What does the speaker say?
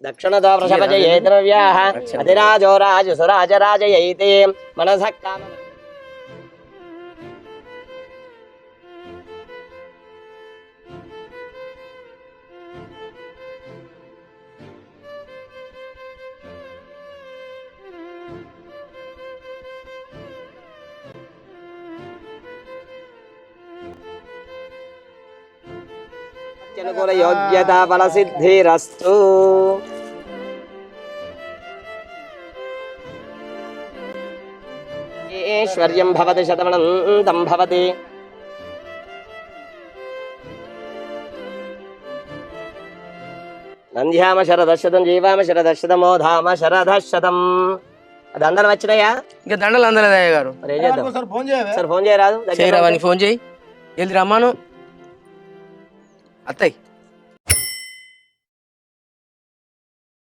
दक्षिणतो वृषभजये द्रव्याः अधिराजो राजसुराजराजयैते मनसः काम अनुकूल योग्यता बल सिद्धिरस्तु ऐश्वर्यं भवति शतमनन्तं भवति नंद्याम शरदशतं जीवाम शरदशतमो धाम शरदशतं దండలు వచ్చినాయా ఇంకా దండలు అందలేదయ్య గారు మరి ఏం చేద్దాం సార్ ఫోన్ చేయరాదు చేయరావని ఫోన్ చేయి వెళ్ళి రమ్మాను అత్తయ్య